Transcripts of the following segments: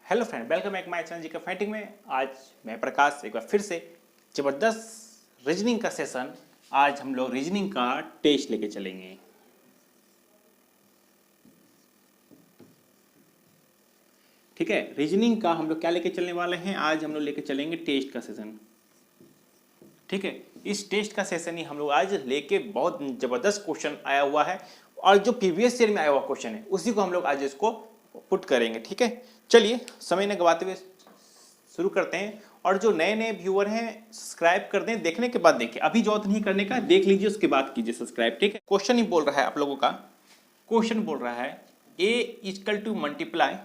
Hello friend, welcome back my channel जी का fighting में। आज मैं प्रकाश एक बार फिर से जबरदस्त रीजनिंग का सेशन। आज हम लोग रीजनिंग का टेस्ट लेके चलेंगे। ठीक है, रीजनिंग का हम लोग क्या लेके चलने वाले हैं? आज हम लोग लेके चलेंगे टेस्ट का सेशन। ठीक है, इस टेस्ट का सेशन ही हम लोग आज लेके बहुत जबरदस्त क्वेश्चन आया हुआ है और जो प्रीवियस ईयर में आया हुआ क्वेश्चन है उसी को हम लोग आज इसको पुट करेंगे। ठीक है, चलिए समय न गवाते हुए शुरू करते हैं। और जो नए नए व्यूअर हैं सब्सक्राइब कर दें, देखने के बाद देखिए, अभी जरूरत नहीं करने का, देख लीजिए उसके बाद कीजिए सब्सक्राइब। ठीक है, क्वेश्चन ही बोल रहा है आप लोगों का, क्वेश्चन बोल रहा है a इजकल टू मल्टीप्लाई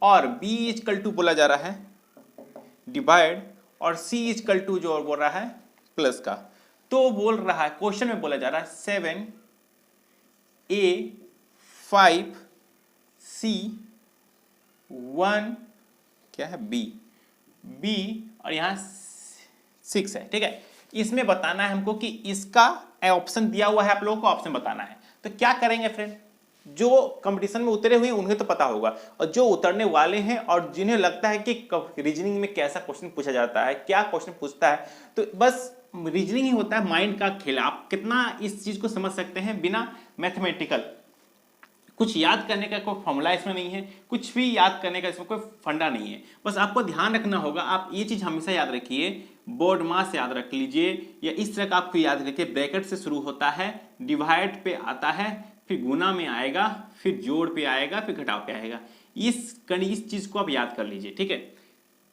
और b इजकल टू बोला जा रहा है डिवाइड और c इजकल टू जो बोल रहा है प्लस का। तो बोल रहा है, क्वेश्चन में बोला जा रहा है 7a 5c 1 क्या है b और यहाँ 6 है। ठीक है, इसमें बताना है हमको कि इसका ऑप्शन दिया हुआ है, आप लोगों को ऑप्शन बताना है। तो क्या करेंगे फ्रेंड, जो कंपटीशन में उतरे हुए उन्हें तो पता होगा, और जो उतरने वाले हैं और जिन्हें लगता है कि रीजनिंग में कैसा क्वेश्चन पूछा जाता है, क्या क्वेश्चन पूछता है, तो बस रीजनिंग ही होता है माइंड का खेल। आप कितना इस चीज को समझ सकते हैं बिना मैथमेटिकल कुछ याद करने का कोई फॉर्मूला इसमें नहीं है, कुछ भी याद करने का इसमें कोई फंडा नहीं है। बस आपको ध्यान रखना होगा, आप ये चीज हमेशा याद रखिए, बोर्ड मास याद रख लीजिए या इस तरह का आपको याद रखिए, ब्रैकेट से शुरू होता है, डिवाइड पे आता है, फिर गुना में आएगा, फिर जोड़ पे आएगा, फिर घटाव पे आएगा। इस चीज को आप याद कर लीजिए। ठीक है,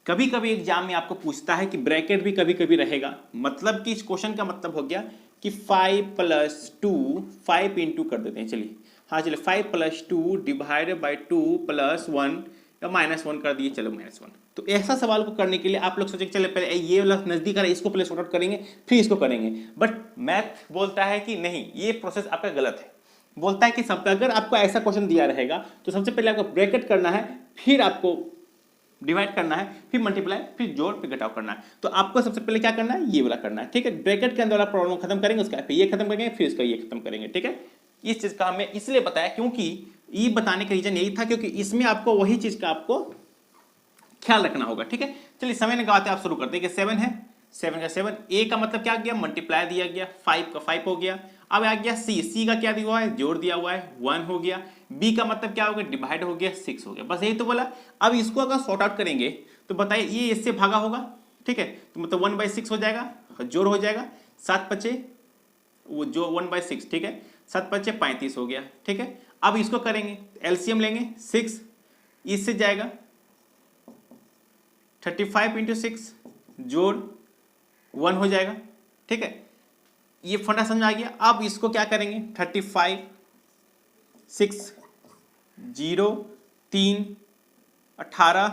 कभी कभी एग्जाम में आपको पूछता है कि ब्रैकेट भी कभी कभी रहेगा, मतलब कि इस क्वेश्चन का मतलब हो गया कि 5 + 2 5 इंटू कर देते हैं। चलिए, हाँ चलिए, 5 + 2 डिवाइडेड बाई 2 + 1 या -1 कर दिए। चलो -1। तो ऐसा सवाल को करने के लिए आप लोग सोचेंगे चले पहले ये वाला नजदीक आ रहा है, इसको पहले सॉर्ट आउट करेंगे फिर इसको करेंगे। बट मैथ बोलता है कि नहीं, ये प्रोसेस आपका गलत है। बोलता है कि सबका अगर आपको ऐसा क्वेश्चन दिया रहेगा तो सबसे पहले आपको ब्रैकेट करना है, फिर आपको डिवाइड करना है, फिर मल्टीप्लाई, फिर जोड़, फिर घटाव करना है। तो आपको सबसे पहले क्या करना है, ये वाला करना है। ठीक है, ब्रैकेट के अंदर वाला प्रॉब्लम खत्म करेंगे, उसका फिर ये खत्म करेंगे, फिर इसका ये खत्म करेंगे। ठीक है, इस चीज का हमें इसलिए बताया क्योंकि ये बताने का रीजन यही था क्योंकि इसमें आपको वही चीज का आपको ख्याल रखना होगा। ठीक है, चलिए समय लगाते आप शुरू करते हैं कि 7 है, 7 का 7, ए का मतलब क्या गया, मल्टीप्लाई दिया गया, 5 का 5 हो गया। अब आ गया सी का क्या दिया हुआ है, जोड़ दिया हुआ है, 1 हो गया। बी का मतलब क्या हो गया, डिवाइड हो गया, 6 हो गया। बस यही तो बोला। अब इसको अगर सॉर्ट आउट करेंगे तो बताइए ये इससे भागा होगा। ठीक है, तो मतलब 1/6 हो जाएगा, जोड़ हो जाएगा, 7 × 5 वो जो 1/6। ठीक है, 7 × 5 35 हो गया। ठीक है, अब इसको करेंगे, एलसीएम लेंगे, 6 इससे जाएगा 35 × 6 जोड़ 1 हो जाएगा। ठीक है, ये फंडा समझ आ गया। अब इसको क्या करेंगे, 35 6 0 3 18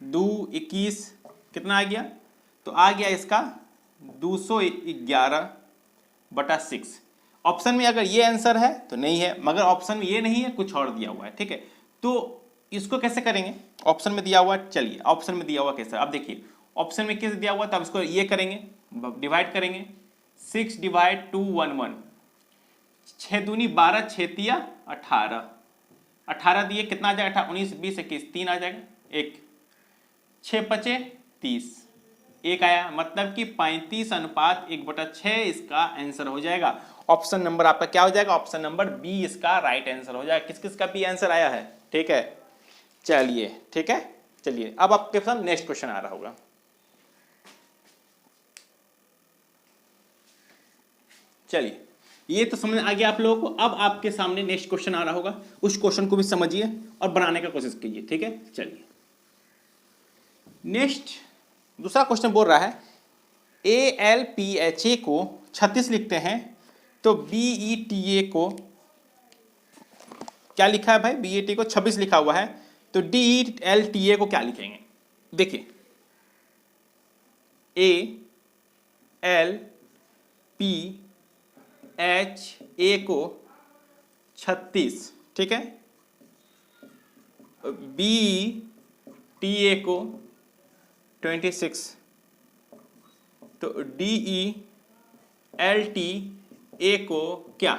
2 21 कितना आ गया, तो आ गया इसका 211/6। ऑप्शन में अगर ये आंसर है तो नहीं है, मगर ऑप्शन में ये नहीं है, कुछ और दिया हुआ है। ठीक है, तो इसको कैसे करेंगे, ऑप्शन में दिया हुआ है। चलिए, ऑप्शन में दिया हुआ कैसे, अब देखिए ऑप्शन में कैसे दिया हुआ, तो अब इसको ये करेंगे, डिवाइड करेंगे, 6 / 2 1 1, 6 दूनी 12, 6 तिया 18, 18 दिए कितना आ जाएगा, 19 20 21 3 आ जाएगा, 1 6 × 5 30, 1 आया, मतलब कि 35:1/6 इसका आंसर हो जाएगा। ऑप्शन नंबर आपका क्या हो जाएगा, ऑप्शन नंबर बी इसका राइट आंसर हो जाएगा। किस किस का बी आंसर आया है? ठीक है, चलिए, ठीक है, चलिए अब आपके सामने नेक्स्ट क्वेश्चन आ रहा होगा। चलिए, ये तो समझ आ गया आप लोगों को। अब आपके सामने नेक्स्ट क्वेश्चन आ रहा होगा, उस क्वेश्चन को भी समझिए और बनाने का कोशिश कीजिए। ठीक है, चलिए नेक्स्ट दूसरा क्वेश्चन बोल रहा है ALPHA को 36 लिखते हैं तो BETA को क्या लिखा है भाई, BETA को 26 लिखा हुआ है, तो DELTA को क्या लिखेंगे। देखिए, ALPHA को 36, ठीक है, BETA को 26, तो DELTA को क्या।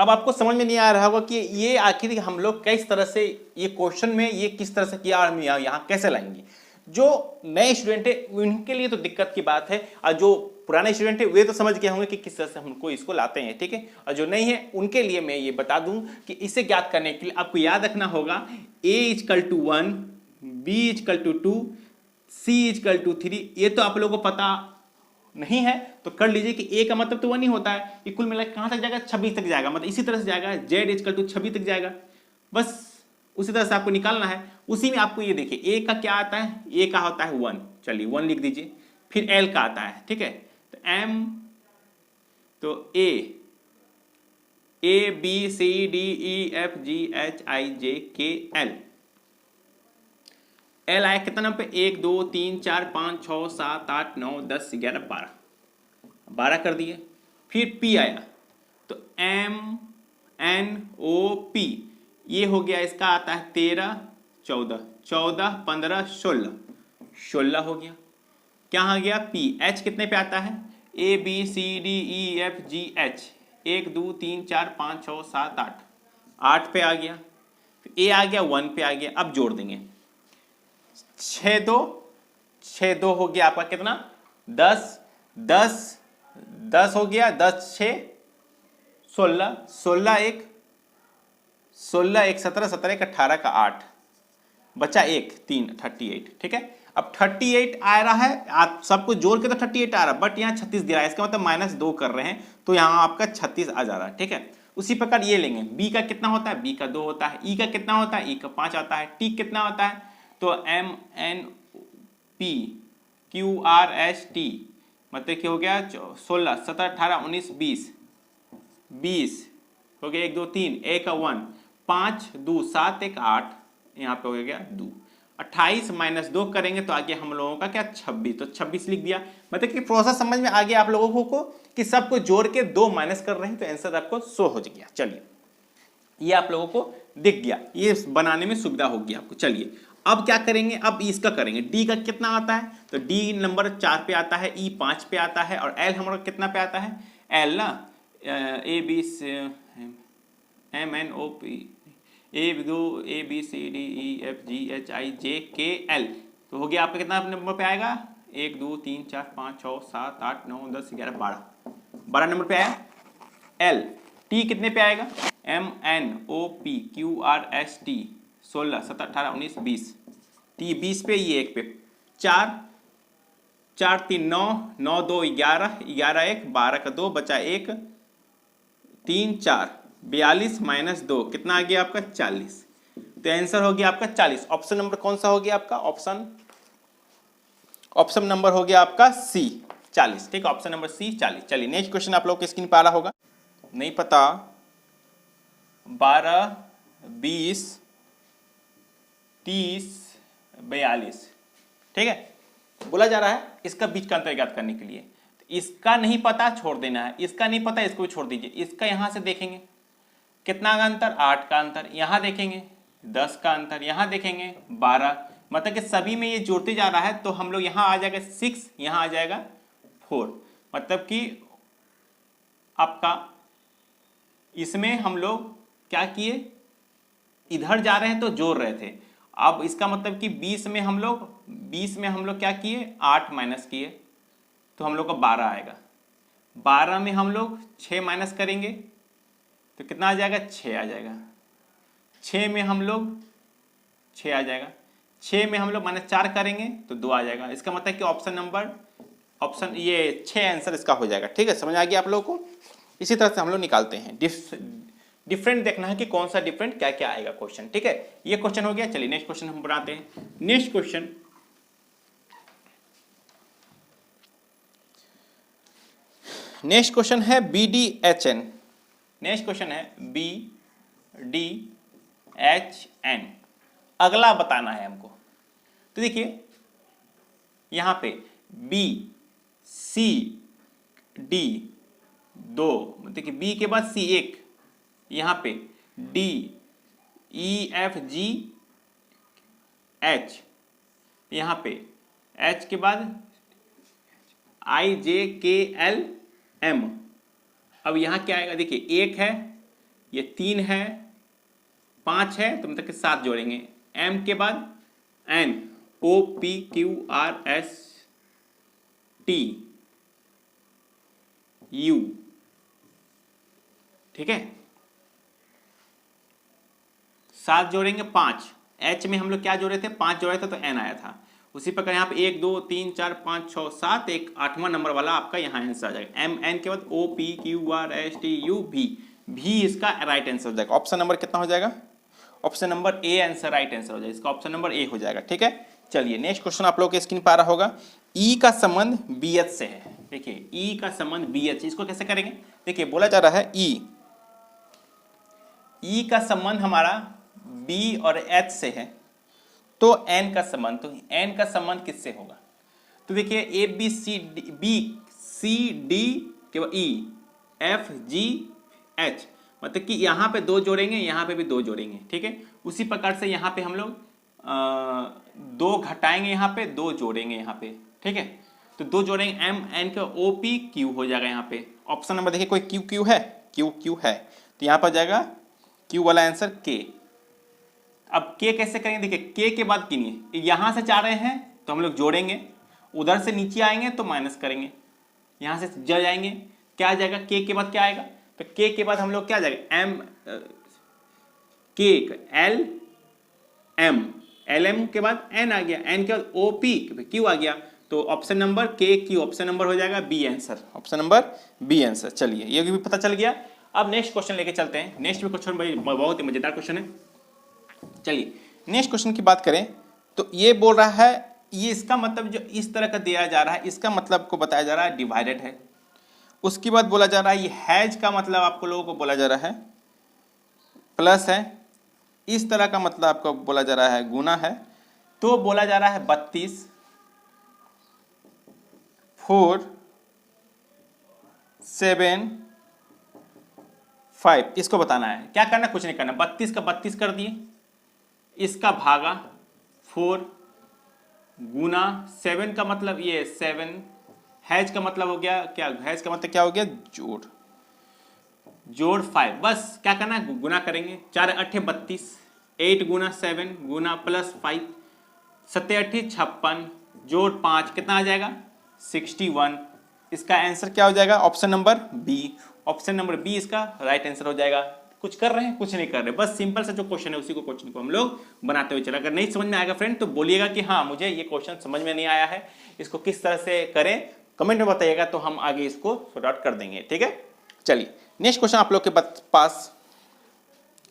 अब आपको समझ में नहीं आ रहा होगा कि ये आखिर हम लोग किस तरह से ये क्वेश्चन में ये किस तरह से किया और हम यहाँ कैसे लाएंगे। जो नए स्टूडेंट है उनके लिए तो दिक्कत की बात है, और जो पुराने स्टूडेंट है वे तो समझ गए होंगे कि किस तरह से हमको इसको लाते हैं, ठीक है। और जो नहीं है उनके लिए मैं ये बता दूं कि इसे ज्ञात करने के लिए आपको याद रखना होगा a equal to 1, b equal to 2, c equal to 3। ये तो आप लोगों को पता नहीं है तो कर लीजिए कि a का मतलब तो 1 ही होता है। ये कुल मिलाकर कहां तक जाएगा, 26 तक जाएगा, मतलब इसी तरह से जाएगा, z इक्वल टू 26 तक जाएगा। बस उसी तरह से आपको निकालना है। उसी में आपको ये देखिए a का क्या आता है, a का होता है 1, चलिए 1 लिख दीजिए। फिर l का आता है, ठीक है, तो m, तो a b c d e f g h i j k l। l आया कितना नंबर पे, 1 2 3 4 5 6 7 8 9 10 11 12 कर दिए। फिर p आया तो m n o p, ये हो गया, इसका आता है 13 14 14 15 16 16 हो गया। क्या आ गया p, h कितने पे आता है, a b c d e f g h, 1 2 3 4 5 6 7 8 8 पे आ गया। a आ गया 1 पे आ गया। अब जोड़ देंगे 6 2 6 2 हो गया आपका कितना 10 10 10 हो गया, 10 6 16 16 1 16 1 17 17 1 18 का 8 बचा 1 3 38, ठीक है। अब 38 आ रहा है, आप सबको जोड़ के तो 38 आ रहा है, बट यहाँ 36 दे रहा है, इसका मतलब -2 कर रहे हैं तो यहाँ आपका 36 आ जा रहा है, ठीक है। उसी प्रकार ये लेंगे, b का कितना होता है, b का 2 होता है, e का कितना होता है, e का 5 आता है, t कितना होता है, तो m n p q r s t, मतलब क्या हो गया 16 17 18 19 20 20 हो गया, 1 2 3 a का 1 5 2 7 1 8, यहाँ पे हो गया 2 28 -2 करेंगे तो आगे हम लोगों का क्या 26, तो 26 लिख दिया। मतलब कि प्रोसेस समझ में आ गया आप लोगों को कि सबको जोड़ के 2 माइनस कर रहे हैं तो आंसर आपको 100 हो गया। चलिए ये आप लोगों को दिख गया, ये बनाने में सुविधा होगी आपको। चलिए अब क्या करेंगे, अब इसका करेंगे, डी का कितना आता है, तो डी नंबर 4 पे आता है, ई 5 पे आता है, और एल हमारा कितना पे आता है, एल ना A B M N O P A B C D E F G H I J K L, तो हो गया आपका कितना नंबर पे आएगा, 1 2 3 4 5 6 7 8 9 10 11 12 नंबर पे आया। एल टी कितने पे आएगा, M N O P Q R S T 16 17 18 19 20, T 20 पे, ये 1 पे, 4 4 3 9 9 2 11 11 1 12 का 2 बचा 1 3 4 42 -2 कितना आ गया आपका 40, तो आंसर हो गया आपका 40। ऑप्शन नंबर कौन सा हो गया आपका, ऑप्शन नंबर हो गया आपका सी 40, ठीक है, ऑप्शन नंबर सी 40। चलिए नेक्स्ट क्वेश्चन आप लोग के स्क्रीन पर आ रहा होगा, नहीं पता 12 20 30 42, ठीक है, बोला जा रहा है इसका बीच का अंतर ज्ञात करने के लिए। तो इसका नहीं पता छोड़ देना है, इसका नहीं पता इसको भी छोड़ दीजिए। इसका यहां से देखेंगे कितना का अंतर, 8 का अंतर, यहां देखेंगे 10 का अंतर, यहां देखेंगे 12, मतलब कि सभी में ये जोड़ते जा रहा है तो हम लोग यहां आ जाएगा 6, यहां आ जाएगा 4, मतलब कि आपका इसमें हम लोग क्या किए, इधर जा रहे हैं तो जोड़ रहे थे। अब इसका मतलब कि 20 में हम लोग क्या किए, 8 माइनस किए तो हम लोग का 12 आएगा। 12 में हम लोग 6 माइनस करेंगे तो कितना आ जाएगा, 6 आ जाएगा। 6 में हम लोग 6 आ जाएगा, 6 में हम लोग -4 करेंगे तो 2 आ जाएगा। इसका मतलब कि ऑप्शन ये 6 आंसर इसका हो जाएगा, ठीक है, समझ आ गया आप लोगों को। इसी तरह से हम लोग निकालते हैं, डिफरेंट देखना है कि कौन सा डिफरेंट क्या क्या आएगा क्वेश्चन, ठीक है। ये क्वेश्चन हो गया। चलिए नेक्स्ट क्वेश्चन हम बनाते हैं। नेक्स्ट क्वेश्चन है BDHN। नेक्स्ट क्वेश्चन है BDHN, अगला बताना है हमको। तो देखिए यहां पे B C D 2, देखिए B के बाद C 1, यहां पे D E F G H, यहां पे H के बाद I J K L M। अब यहां क्या आएगा, देखिए 1 है ये 3 है, 5 है, तो मतलब कि 7 जोड़ेंगे। M के बाद N, O P Q R S T U, ठीक है, 7 जोड़ेंगे 5। H में हम लोग क्या जोड़े थे, 5 जोड़े थे तो N आया था। उसी प्रकार यहाँ पे 1 2 3 4 5 6 7, एक 8वां नंबर वाला आपका यहाँ आंसर आ जाएगा। M N के बाद O P Q R S T U V, भी इसका राइट आंसर हो जाएगा। ऑप्शन नंबर कितना हो जाएगा, option number A answer right answer हो जाएगा, इसका ऑप्शन नंबर ए हो जाएगा। ठीक है, चलिए नेक्स्ट क्वेश्चन आप लोग के स्क्रीन पर आ रहा होगा। ई का संबंध बी एच से है। देखिए ई का संबंध बी एच, इसको कैसे करेंगे, देखिए बोला जा रहा है ई का संबंध हमारा बी और एच से है, तो एन का संबंध, तो एन का संबंध किससे होगा, तो देखिए ए बी सी डी के बाद ई एफ जी एच, मतलब कि यहाँ पे 2 जोड़ेंगे, यहाँ पे भी 2 जोड़ेंगे। ठीक है, उसी प्रकार से यहाँ पे हम लोग 2 घटाएंगे, यहाँ पे 2 जोड़ेंगे यहाँ पे। ठीक है, तो 2 जोड़ेंगे, एम एन का ओ पी क्यू हो जाएगा यहाँ पे। ऑप्शन नंबर देखिए कोई क्यू क्यू है, क्यू है, तो यहाँ पर जाएगा क्यू वाला आंसर के। अब के कैसे करेंगे, देखिए के के बाद गिनिए, यहाँ से 4 रहे हैं तो हम लोग जोड़ेंगे, उधर से नीचे आएंगे तो माइनस करेंगे, यहाँ से ज जाएंगे, क्या आ जाएगा, के बाद क्या आएगा, तो के के बाद हम लोग क्या आ जाएगा, एम के एल एम, एल एम के बाद एन आ गया, एन के बाद ओ पी क्यू आ गया, तो ऑप्शन नंबर के क्यू, ऑप्शन नंबर हो जाएगा B answer, option number B answer. चलिए ये भी पता चल गया। अब नेक्स्ट क्वेश्चन लेके चलते हैं। नेक्स्ट भी क्वेश्चन बहुत ही मजेदार क्वेश्चन है। चलिए नेक्स्ट क्वेश्चन की बात करें तो ये बोल रहा है, ये इसका मतलब जो इस तरह का दिया जा रहा है, इसका मतलब को बताया जा रहा है डिवाइडेड है। उसके बाद बोला जा रहा है ये हैज का मतलब आपको लोगों को बोला जा रहा है प्लस है, इस तरह का मतलब आपको बोला जा रहा है गुना है। तो बोला जा रहा है 32 4 7 5, इसको बताना है। क्या करना, कुछ नहीं करना, 32 का 32 कर दिए, इसका भागा 4 गुना 7 का मतलब ये 7, हैज का मतलब हो गया क्या, हैज का मतलब क्या हो गया, जोड़ 5, बस क्या करना है गुना करेंगे, 4 8 32, 8 गुना 7 गुना प्लस 5, 7 8 56, जोड़ 5 कितना आ जाएगा 61। इसका आंसर क्या हो जाएगा, option number B, option number B इसका राइट आंसर हो जाएगा। कुछ कर रहे हैं, कुछ नहीं कर रहे, बस सिंपल सा जो क्वेश्चन है उसी को क्वेश्चन को हम लोग बनाते हुए चला। अगर नहीं समझ में आएगा फ्रेंड तो बोलिएगा कि हाँ मुझे ये क्वेश्चन समझ में नहीं आया है, इसको किस तरह से करें कमेंट में बताइएगा, तो हम आगे इसको सॉर्ट आउट कर देंगे। ठीक है, चलिए नेक्स्ट क्वेश्चन आप लोग के पास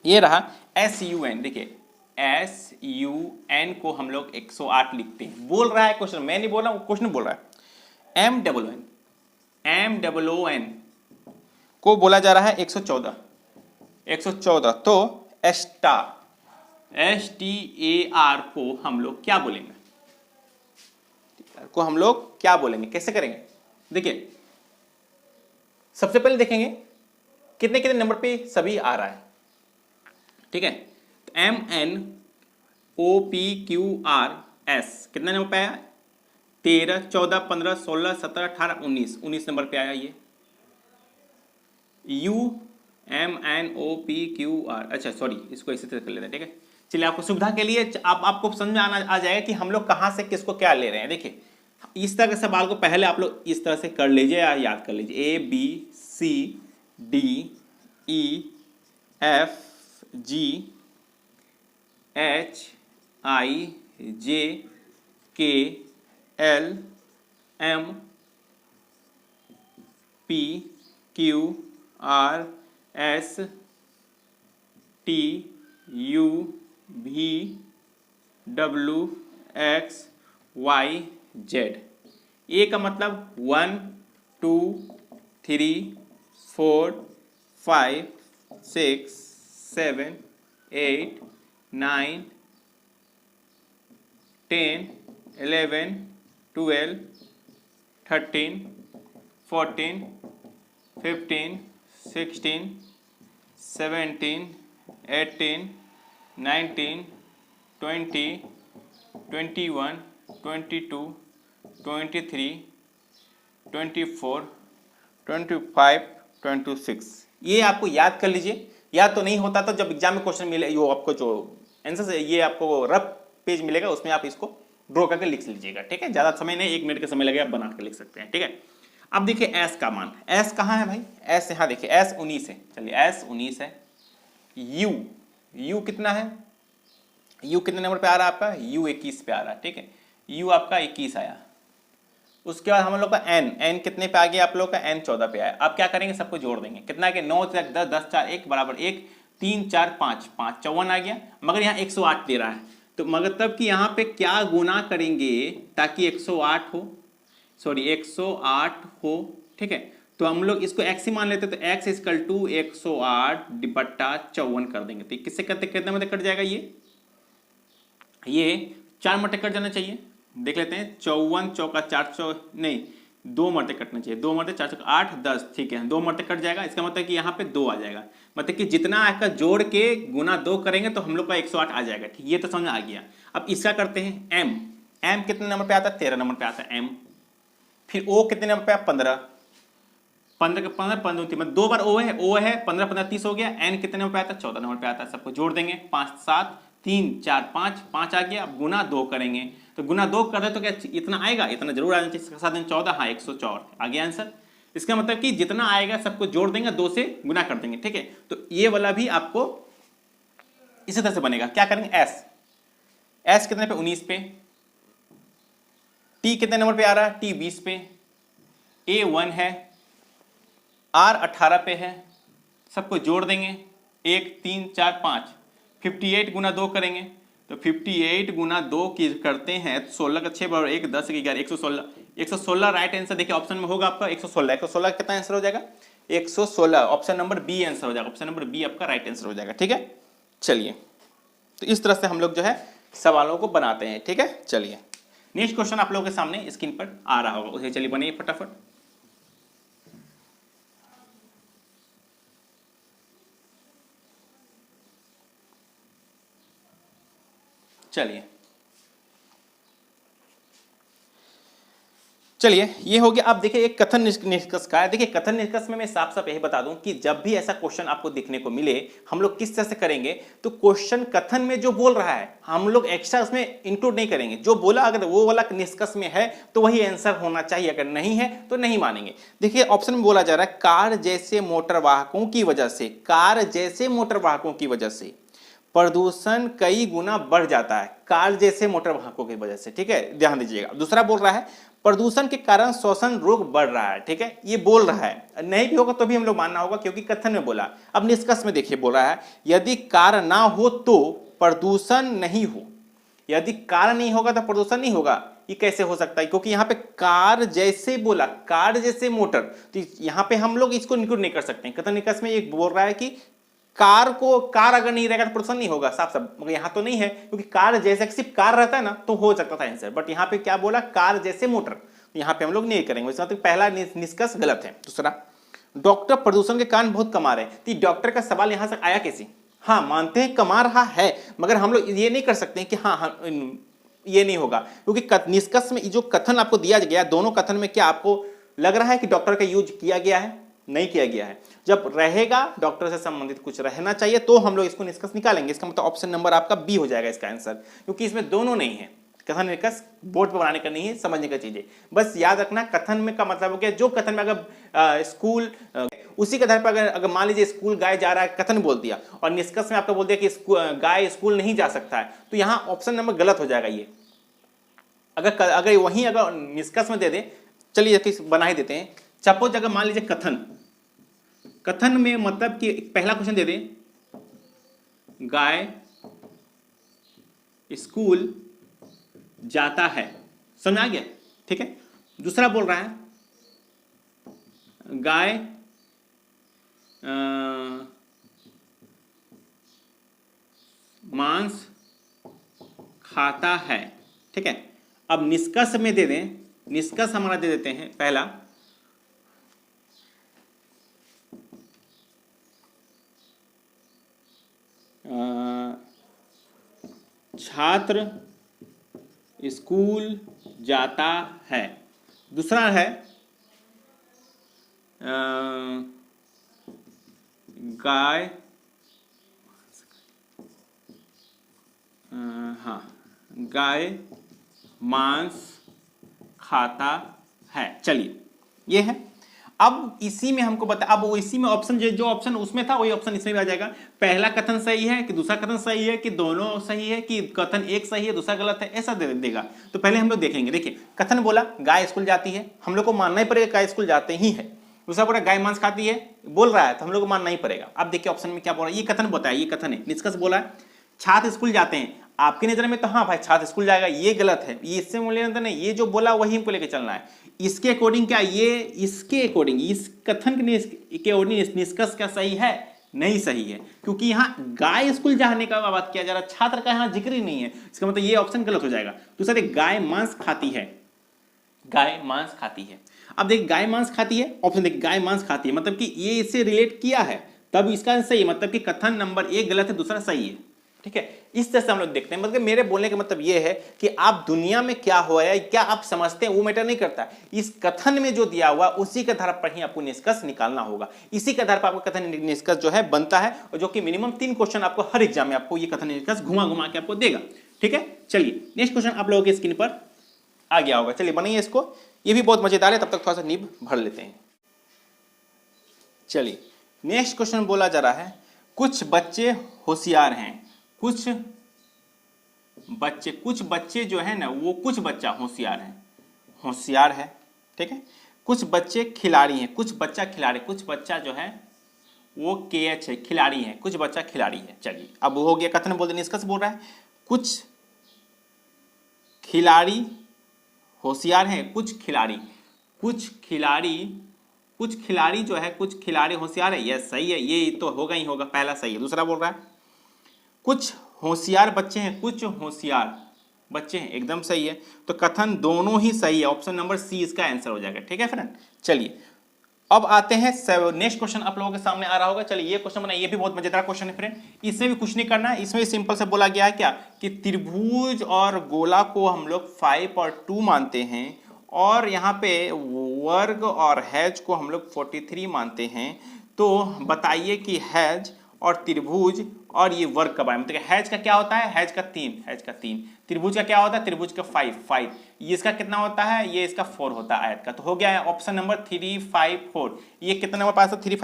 ये रहा SUN। देखिए SUN को हम लोग 108 लिखते हैं, बोल रहा है क्वेश्चन, मैं नहीं बोल रहा हूँ, क्वेश्चन बोल रहा है। MOON को बोला जा रहा है 114, तो STAR को हम लोग क्या बोलेंगे, को हम लोग क्या बोलेंगे, कैसे करेंगे। देखिए सबसे पहले देखेंगे कितने कितने नंबर पे सभी आ रहा है। ठीक है, तो MNOPQRS कितने नंबर पे आया, 13 14 15 16 17 18 19 नंबर पे आया ये। UMNOPQR, अच्छा सॉरी इसको इसी तरह कर लेते हैं। ठीक है, चलिए आपको सुविधा के लिए आपको समझ में आ जाएगा कि हम लोग कहाँ से किसको क्या ले रहे हैं। देखिए इस तरह के सवाल को पहले आप लोग इस तरह से कर लीजिए या याद कर लीजिए, ABCDEFGHIJKLMNOPQRSTUVWXYZ। ए का मतलब 1 2 3 4 5 6 7 8 9 10 11 12 13 14 15 16 17 18 19 20 21 22 23 24 25 26, ये आपको याद कर लीजिए। या तो नहीं होता तो जब एग्जाम में क्वेश्चन मिले, यो आपको जो आंसर ये आपको रफ पेज मिलेगा, उसमें आप इसको ड्रॉ करके लिख लीजिएगा, ठीक है। ज्यादा समय नहीं, 1 मिनट का समय लगेगा, आप बना के लिख सकते हैं, ठीक है। अब देखिए एस का मान, एस कहाँ है भाई, एस यहाँ देखिए, एस 19 है, चलिए एस 19 है। यू, यू कितना है, यू कितने नंबर पे आ रहा है आपका, यू 21 पे आ रहा है, ठीक है। यू आपका 21 आया। उसके बाद हम लोग का एन, एन कितने पे आ गया आप लोग का, एन 14 पे आया। आप क्या करेंगे, सबको जोड़ देंगे, कितना के 9 तक 10, 10 4 1 बराबर 1, 3 4 5 5 54 आ गया। मगर यहाँ 108 दे रहा है, तो मगर तब कि यहाँ पे क्या गुना करेंगे ताकि 108 हो, सॉरी 108 हो, ठीक है। तो हम लोग इसको x ही मान लेते, तो x इक्वल टू 108 बट्टा 54 कर देंगे। तो किससे करते, कितने में कट जाएगा, ये 4 मरते कट जाना चाहिए, देख लेते हैं। 54 चौका 400 नहीं, 2 मरते कटना चाहिए, 2 मरते 4 चौका 8 10, ठीक है, 2 मरते कट जाएगा। इसका मतलब कि यहाँ पे 2 आ जाएगा, मतलब कि जितना आपका जोड़ के गुना 2 करेंगे तो हम लोग का 108 आ जाएगा, ठीक, ये तो समझ आ गया। अब इसका करते हैं m, m कितने नंबर पे आता है, 13 नंबर पे आता है m। फिर o कितने नंबर पे, 15, 15 के 15 15 मतलब 2 बार o है, 15 15 30 हो गया। n कितने नंबर पे आता है, 14 नंबर पे आता है। सबको जोड़ देंगे, 5 7 3 4 5 5 आ गया। अब गुना 2 करेंगे, तो गुना 2 कर दे तो क्या इतना आएगा, इतना जरूर आना चाहिए, 7 14, हाँ 104 आ गया आंसर। इसका मतलब कि जितना आएगा सबको जोड़ देंगे, 2 से गुना कर देंगे, ठीक है। तो ये वाला भी आपको इसी तरह से बनेगा। क्या करेंगे, एस, एस कितने पे, 19 पे। टी कितने नंबर पे आ रहा है, टी 20 पे। ए 1 है, आर 18 पे है। सबको जोड़ देंगे, 1 3 4 5, 58 गुना 2 करेंगे, तो 58 गुना 2 की करते हैं 16 का 6 बराबर 1 10 11 116, 116 राइट आंसर देखिए ऑप्शन में होगा आपका 116। 116 कितना आंसर हो जाएगा, 116, ऑप्शन नंबर बी आंसर हो जाएगा, ऑप्शन नंबर बी आपका राइट आंसर हो जाएगा, ठीक है। चलिए, तो इस तरह से हम लोग जो है सवालों को बनाते हैं, ठीक है। चलिए नेक्स्ट क्वेश्चन आप लोगों के सामने स्क्रीन पर आ रहा होगा, उसे चलिए बनाइए फटाफट। चलिए ये हो गया। अब देखिए एक कथन निष्कर्ष का है। देखिए कथन निष्कर्ष में मैं साफ साफ यही बता दूं कि जब भी ऐसा क्वेश्चन आपको दिखने को मिले, हम लोग किस तरह से करेंगे, तो क्वेश्चन कथन में जो बोल रहा है हम लोग एक्स्ट्रा उसमें इंक्लूड नहीं करेंगे। जो बोला अगर वो वाला निष्कर्ष में है तो वही आंसर होना चाहिए, अगर नहीं है तो नहीं मानेंगे। देखिए ऑप्शन में बोला जा रहा है कार जैसे मोटर वाहकों की वजह से, कार जैसे मोटर वाहकों की वजह से प्रदूषण कई गुना बढ़ जाता है, कार जैसे मोटर वाहकों की वजह से, ठीक है, ध्यान दीजिएगा। दूसरा बोल रहा है प्रदूषण के कारण श्वसन रोग बढ़ रहा है, ठीक है, ये बोल रहा है। नहीं भी होगा तो भी हम लोग मानना होगा क्योंकि कथन में बोला। अब निष्कर्ष में देखिए बोल रहा है यदि कार ना हो तो प्रदूषण नहीं हो, यदि कार नहीं होगा तो प्रदूषण नहीं होगा। ये कैसे हो सकता है, क्योंकि यहाँ पे कार जैसे बोला, कार जैसे मोटर, तो यहाँ पे हम लोग इसको इंक्लूड नहीं कर सकते। कथन निष्कर्ष में ये बोल रहा है कि कार को, कार अगर नहीं रहेगा तो प्रदूषण नहीं होगा, साफ साफ, मगर यहाँ तो नहीं है क्योंकि कार जैसे सिर्फ कार रहता है ना तो हो सकता था आंसर, बट यहाँ पे क्या बोला, कार जैसे मोटर, तो यहाँ पे हम लोग नहीं करेंगे। इसका मतलब पहला निष्कर्ष गलत है। दूसरा, डॉक्टर प्रदूषण के कारण बहुत कमा रहे हैं, तो डॉक्टर का सवाल यहाँ तक आया कैसे। हाँ मानते हैं कमा रहा है, मगर हम लोग ये नहीं कर सकते कि हाँ ये नहीं होगा, क्योंकि निष्कर्ष में जो कथन आपको दिया गया, दोनों कथन में क्या आपको लग रहा है कि डॉक्टर का यूज किया गया है, नहीं किया गया है। जब रहेगा डॉक्टर से संबंधित कुछ रहना चाहिए तो हम लोग इसको निष्कर्ष निकालेंगे। इसका मतलब ऑप्शन नंबर आपका बी हो जाएगा इसका आंसर, क्योंकि इसमें दोनों नहीं है। कथन निष्कर्ष बोर्ड पर बनाने का नहीं है, समझने का चीज है। बस याद रखना कथन में का मतलब हो गया जो कथन में अगर स्कूल उसी के आधार पर अगर मान लीजिए स्कूल गाय जा रहा है, कथन बोल दिया, और निष्कर्ष में आपका बोल दिया कि गाय स्कूल नहीं जा सकता है, तो यहाँ ऑप्शन नंबर गलत हो जाएगा। ये अगर वहीं अगर निष्कर्ष में दे दे, चलिए बना ही देते हैं। सपोज अगर मान लीजिए कथन में मतलब कि पहला क्वेश्चन दे दे गाय स्कूल जाता है, समझ आ गया, ठीक है। दूसरा बोल रहा है गाय मांस खाता है, ठीक है। अब निष्कर्ष में दे दें, निष्कर्ष हमारा दे देते हैं पहला छात्र स्कूल जाता है। दूसरा है गाय हाँ, गाय मांस खाता है। चलिए ये है। अब इसी में हमको बता, अब वो इसी में ऑप्शन जो ऑप्शन उसमें था वही ऑप्शन इसमें भी आ जाएगा। पहला कथन सही है कि दूसरा कथन सही है कि दोनों सही है कि कथन एक सही है दूसरा गलत है, ऐसा देगा। तो पहले हम लोग देखेंगे। देखिए कथन बोला गाय स्कूल जाती है, हम लोग को मानना ही पड़ेगा गाय स्कूल जाते ही है। दूसरा बोला गाय मांस खाती है, बोल रहा है तो हम लोग को मानना ही पड़ेगा। अब देखिए ऑप्शन में क्या बोल रहा है, ये कथन बताया, ये कथन है, निष्कर्ष बोला है छात्र स्कूल जाते हैं। आपकी नजर में तो हाँ भाई छात्र स्कूल जाएगा, ये गलत है, ये इससे मूल्यांकन नहीं, ये जो बोला वही हमको लेके चलना है। इसके अकॉर्डिंग क्या, ये इसके अकॉर्डिंग, इस कथन के अकॉर्डिंग निष्कर्ष क्या सही है, नहीं सही है, क्योंकि यहाँ गाय स्कूल जाने का बात किया जा रहा है, छात्र का यहाँ जिक्र ही नहीं है। इसका मतलब ये ऑप्शन गलत हो जाएगा। दूसरा देख गाय मांस खाती है, गाय मांस खाती है। अब देख गाय मांस खाती है, ऑप्शन देख गाय मांस खाती है, मतलब कि ये इससे रिलेट किया है, तब इसका सही है, मतलब कि कथन नंबर 1 गलत है दूसरा सही है। ठीक है, इस तरह से हम लोग देखते हैं। मतलब मेरे बोलने का मतलब ये है कि आप दुनिया में क्या हो रहा है, क्या आप समझते हैं, वो मैटर नहीं करता। इस कथन में जो दिया हुआ उसी के आधार पर ही आपको निष्कर्ष निकालना होगा। इसी के आधार पर आपको कथन निष्कर्ष जो है बनता है, और जो कि मिनिमम 3 क्वेश्चन आपको हर एग्जाम में आपको ये कथन निष्कर्ष घुमा घुमा के आपको देगा। ठीक है, चलिए नेक्स्ट क्वेश्चन आप लोगों की स्क्रीन पर आ गया होगा। चलिए बनाइए इसको, ये भी बहुत मजेदार है, तब तक थोड़ा सा नींव भर लेते हैं। चलिए नेक्स्ट क्वेश्चन बोला जा रहा है, कुछ बच्चे होशियार हैं, कुछ बच्चे जो है ना, वो कुछ बच्चा होशियार है। ठीक है, कुछ बच्चे खिलाड़ी हैं, कुछ बच्चा खिलाड़ी, कुछ बच्चा जो है वो KH है, खिलाड़ी है, कुछ बच्चा खिलाड़ी है। चलिए अब हो गया कथन, बोल दें निष्कर्ष बोल रहा है कुछ खिलाड़ी होशियार हैं, कुछ खिलाड़ी जो है, कुछ खिलाड़ी होशियार है, यह सही है, ये तो होगा ही होगा, पहला सही है। दूसरा बोल रहा है कुछ होशियार बच्चे हैं, कुछ होशियार बच्चे हैं, एकदम सही है। तो कथन दोनों ही सही है, ऑप्शन नंबर सी इसका आंसर हो जाएगा। ठीक है फ्रेंड, चलिए अब आते हैं नेक्स्ट क्वेश्चन आप लोगों के सामने आ रहा होगा। चलिए ये क्वेश्चन बनाइए, ये भी बहुत मजेदार क्वेश्चन है फ्रेंड। इसमें भी कुछ नहीं करना है, इसमें सिंपल से बोला गया है क्या कि त्रिभुज और गोला को हम लोग 5 और 2 मानते हैं, और यहाँ पे वर्ग और हैज को हम लोग 43 मानते हैं। तो बताइए कि हैज और त्रिभुज और ये वर्ग कब आए, मतलब हैज का क्या होता है, हैज का 3, त्रिभुज का क्या होता है, त्रिभुज का 5, ये इसका कितना होता है, ये इसका 4 होता है आयत का। तो हो गया है ऑप्शन नंबर 3, 5, 4। ये कितना नंबर पास है, 3,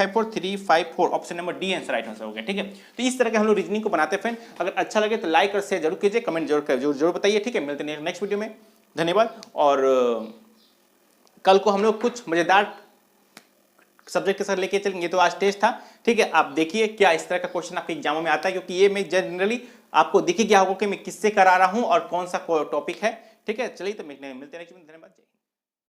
5, 4, option number D answer right answer हो गया। ठीक है, तो इस तरह के हम लोग रीजनिंग को बनाते हैं फ्रेंड। अगर अच्छा लगे तो लाइक और शेयर जरूर कीजिए, कमेंट जरूर बताइए। ठीक है, मिलते हैं नेक्स्ट वीडियो में, धन्यवाद। और कल को हम लोग कुछ मजेदार सब्जेक्ट के साथ लेके चलेंगे। तो आज टेस्ट था, ठीक है, आप देखिए क्या इस तरह का क्वेश्चन आपके एग्जामों में आता है, क्योंकि ये मैं जनरली आपको दिख गया होगा कि मैं किससे करा रहा हूं और कौन सा टॉपिक है। ठीक है, चलिए तो मिलते हैं नेक्स्ट में, धन्यवाद।